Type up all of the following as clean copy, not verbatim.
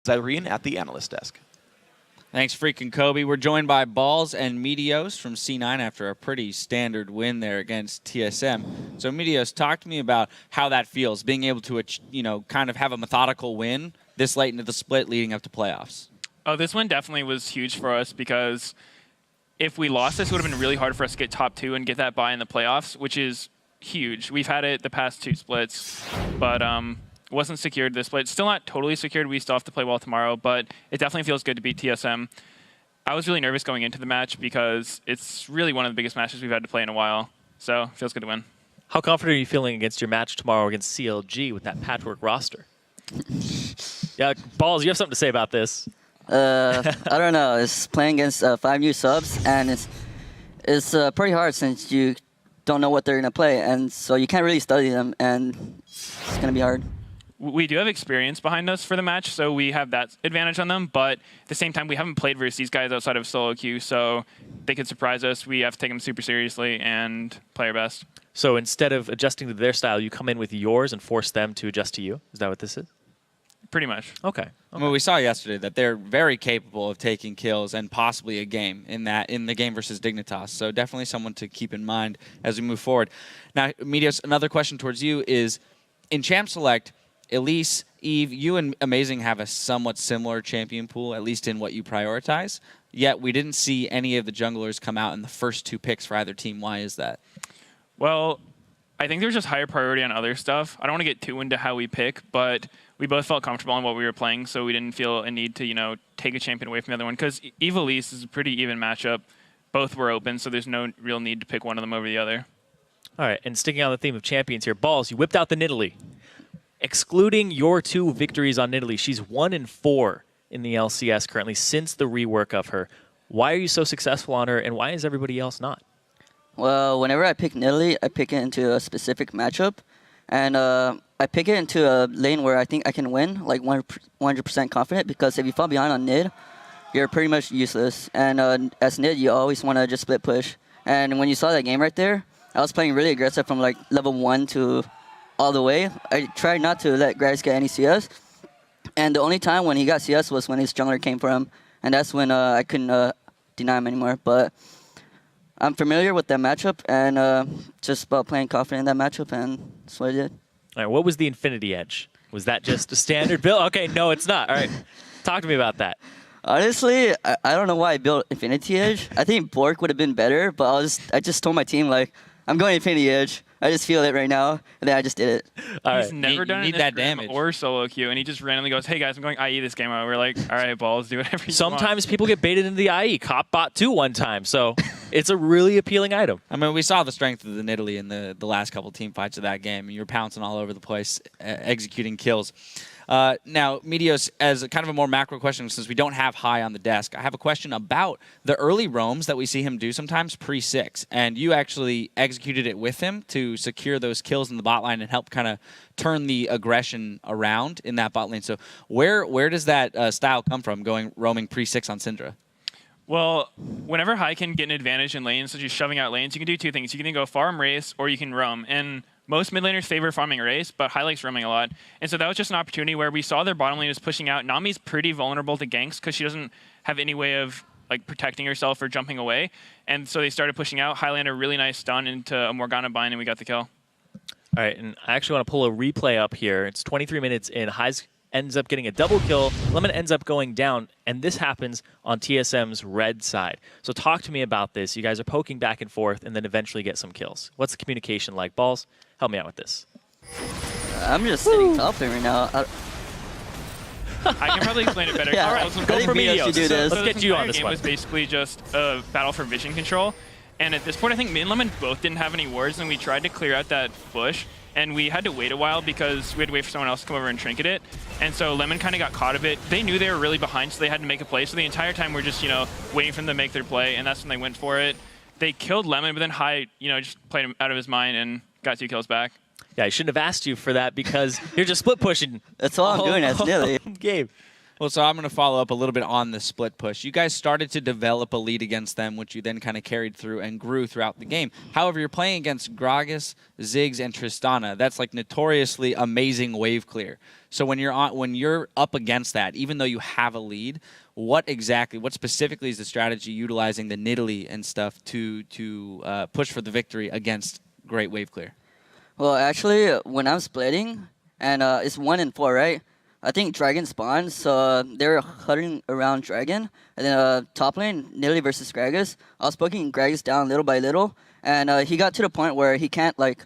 Zyrene at the analyst desk. Thanks, freaking Kobe. We're joined by Balls and Meteos from C9 after a pretty standard win there against TSM. So, Meteos, talk to me about how that feels, being able to, kind of have a methodical win this late into the split leading up to playoffs. Oh, this one definitely was huge for us because if we lost this, it would have been really hard for us to get top 2 and get that bye in the playoffs, which is huge. We've had it the past 2 splits, but wasn't secured this split. Still not totally secured. We still have to play well tomorrow, but it definitely feels good to beat TSM. I was really nervous going into the match because it's really one of the biggest matches we've had to play in a while, so it feels good to win. How confident are you feeling against your match tomorrow against CLG with that patchwork roster? Yeah, Balls, you have something to say about this. I don't know. It's playing against 5 new subs, and it's pretty hard since you don't know what they're going to play, and so you can't really study them, and it's going to be hard. We do have experience behind us for the match, so we have that advantage on them, but at the same time, we haven't played versus these guys outside of solo queue, so they could surprise us. We have to take them super seriously and play our best. So instead of adjusting to their style, you come in with yours and force them to adjust to you? Is that what this is? Pretty much. Okay. I mean, we saw yesterday that they're very capable of taking kills and possibly a game in the game versus Dignitas. So definitely someone to keep in mind as we move forward. Now, Meteos, another question towards you is, in Champ Select, Elise, Eve, you and Amazing have a somewhat similar champion pool, at least in what you prioritize. Yet we didn't see any of the junglers come out in the first 2 picks for either team. Why is that? Well, I think there's just higher priority on other stuff. I don't want to get too into how we pick, but we both felt comfortable in what we were playing, so we didn't feel a need to, take a champion away from the other one. Because Eve Elise is a pretty even matchup. Both were open, so there's no real need to pick one of them over the other. All right, and sticking on the theme of champions here, Balls, you whipped out the Nidalee. Excluding your 2 victories on Nidalee, she's 1-4 in the LCS currently since the rework of her. Why are you so successful on her, and why is everybody else not? Well, whenever I pick Nidalee, I pick it into a specific matchup, and I pick it into a lane where I think I can win, like 100% confident, because if you fall behind on Nid, you're pretty much useless. And as Nid, you always want to just split push. And when you saw that game right there, I was playing really aggressive from like level 1 to all the way. I tried not to let Graves get any CS. And the only time when he got CS was when his jungler came for him. And that's when I couldn't deny him anymore. But I'm familiar with that matchup and just about playing confident in that matchup, and that's what I did. All right, what was the Infinity Edge? Was that just a standard build? Okay, no, it's not. All right, talk to me about that. Honestly, I don't know why I built Infinity Edge. I think Bork would have been better, but I just told my team, like, I'm going Infinity Edge. I just feel it right now, and then I just did it. He's never done it in that damage or solo queue, and he just randomly goes, "Hey guys, I'm going IE this game." We're like, "All right, Balls, do whatever you want." Sometimes people get baited into the IE. Cop bot 2 one time, so it's a really appealing item. I mean, we saw the strength of the Nidalee in the last couple team fights of that game. You were pouncing all over the place, executing kills. Now, Meteos, as kind of a more macro question, since we don't have High on the desk, I have a question about the early roams that we see him do sometimes pre-6. And you actually executed it with him to secure those kills in the bot line and help kind of turn the aggression around in that bot lane. So where does that style come from, roaming pre-6 on Syndra? Well, whenever High can get an advantage in lanes, such as shoving out lanes, you can do 2 things. You can either go farm race or you can roam. And most mid laners favor farming race, but High likes roaming a lot. And so that was just an opportunity where we saw their bottom lane was pushing out. Nami's pretty vulnerable to ganks because she doesn't have any way of like protecting herself or jumping away. And so they started pushing out. High landed a really nice stun into a Morgana bind, and we got the kill. All right, and I actually want to pull a replay up here. It's 23 minutes in. Highs ends up getting a double kill. Lemon ends up going down, and this happens on TSM's red side. So talk to me about this. You guys are poking back and forth and then eventually get some kills. What's the communication like? Balls, help me out with this. I'm just sitting top lane right now. I can probably explain it better. Yeah, All right, I let's think go for Meteos should do this. Let's get you on this game one. was basically just a battle for vision control. And at this point, I think me and Lemon both didn't have any wards, and we tried to clear out that bush. And we had to wait a while because we had to wait for someone else to come over and trinket it. And so Lemon kind of got caught a bit. They knew they were really behind, so they had to make a play. So the entire time we're just, waiting for them to make their play, and that's when they went for it. They killed Lemon, but then High, just played him out of his mind and got 2 kills back. Yeah, I shouldn't have asked you for that because you're just split pushing. That's all I'm doing as Nilly. Game. Well, so I'm going to follow up a little bit on the split push. You guys started to develop a lead against them, which you then kind of carried through and grew throughout the game. However, you're playing against Gragas, Ziggs, and Tristana. That's like notoriously amazing wave clear. So when you're up against that, even though you have a lead, what specifically is the strategy utilizing the Nidalee and stuff to push for the victory against great wave clear? Well, actually, when I'm splitting, and it's 1 and 4, right? I think Dragon spawned, so they're huddling around Dragon. And then top lane, Nidalee versus Gragas. I was poking Gragas down little by little, and he got to the point where he can't like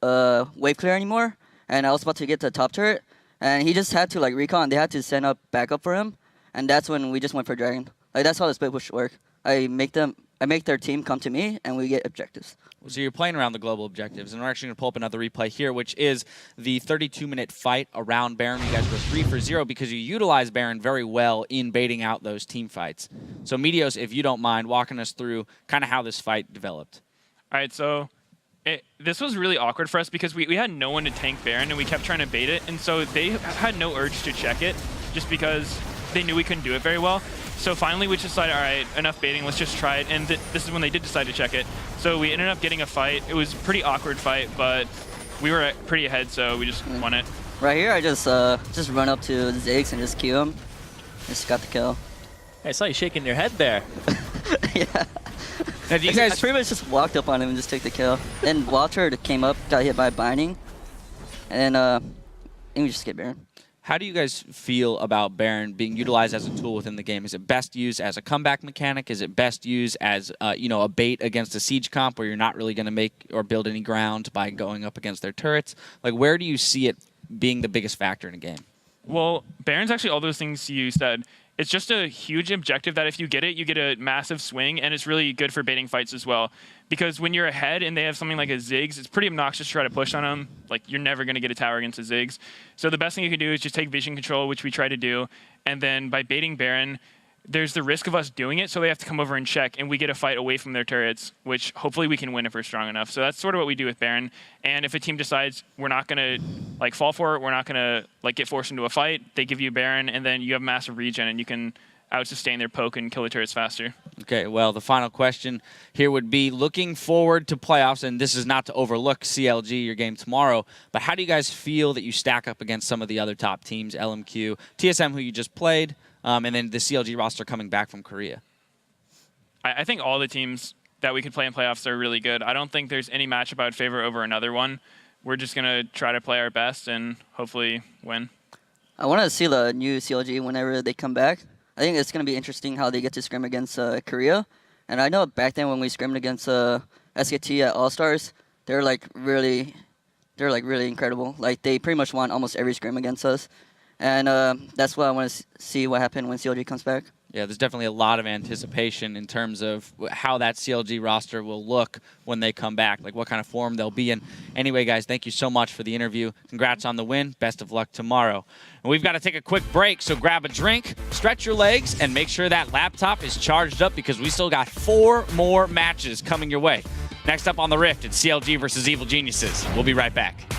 wave clear anymore. And I was about to get to the top turret, and he just had to like recon. They had to send up backup for him, and that's when we just went for Dragon. Like that's how the split push work. I make their team come to me, and we get objectives. So you're playing around the global objectives, and we're actually going to pull up another replay here, which is the 32-minute fight around Baron. You guys were 3 for 0 because you utilize Baron very well in baiting out those team fights. So Meteos, if you don't mind, walking us through kind of how this fight developed. All right, so this was really awkward for us because we had no one to tank Baron, and we kept trying to bait it, and so they had no urge to check it just because they knew we couldn't do it very well. So finally we just decided, all right, enough baiting, let's just try it. And this is when they did decide to check it. So we ended up getting a fight. It was a pretty awkward fight, but we were pretty ahead, so we just won it. Right here, I just run up to Ziggs and just kill him. Just got the kill. I saw you shaking your head there. Yeah. Now, do you guys I pretty much just walked up on him and just took the kill. Then Walter came up, got hit by binding, and then we just get Baron. How do you guys feel about Baron being utilized as a tool within the game? Is it best used as a comeback mechanic? Is it best used as a bait against a siege comp where you're not really going to make or build any ground by going up against their turrets? Like, where do you see it being the biggest factor in a game? Well, Baron's actually all those things you said. It's just a huge objective that if you get it, you get a massive swing, and it's really good for baiting fights as well. Because when you're ahead and they have something like a Ziggs, it's pretty obnoxious to try to push on them. Like, you're never going to get a tower against a Ziggs. So the best thing you can do is just take vision control, which we try to do, and then by baiting Baron, there's the risk of us doing it, so they have to come over and check, and we get a fight away from their turrets, which hopefully we can win if we're strong enough. So that's sort of what we do with Baron. And if a team decides we're not going to fall for it, we're not going to get forced into a fight, they give you Baron, and then you have massive regen, and you can out-sustain their poke and kill the turrets faster. Okay, well, the final question here would be, looking forward to playoffs, and this is not to overlook CLG, your game tomorrow, but how do you guys feel that you stack up against some of the other top teams, LMQ, TSM, who you just played, and then the CLG roster coming back from Korea? I think all the teams that we could play in playoffs are really good. I don't think there's any matchup I would favor over another one. We're just going to try to play our best and hopefully win. I want to see the new CLG whenever they come back. I think it's going to be interesting how they get to scrim against Korea. And I know back then when we scrimmed against SKT at All-Stars, they're really incredible. Like, they pretty much won almost every scrim against us. And that's what I want to see what happens when CLG comes back. Yeah, there's definitely a lot of anticipation in terms of how that CLG roster will look when they come back, like what kind of form they'll be in. Anyway, guys, thank you so much for the interview. Congrats on the win. Best of luck tomorrow. And we've got to take a quick break, so grab a drink, stretch your legs, and make sure that laptop is charged up because we still got 4 more matches coming your way. Next up on the Rift, it's CLG versus Evil Geniuses. We'll be right back.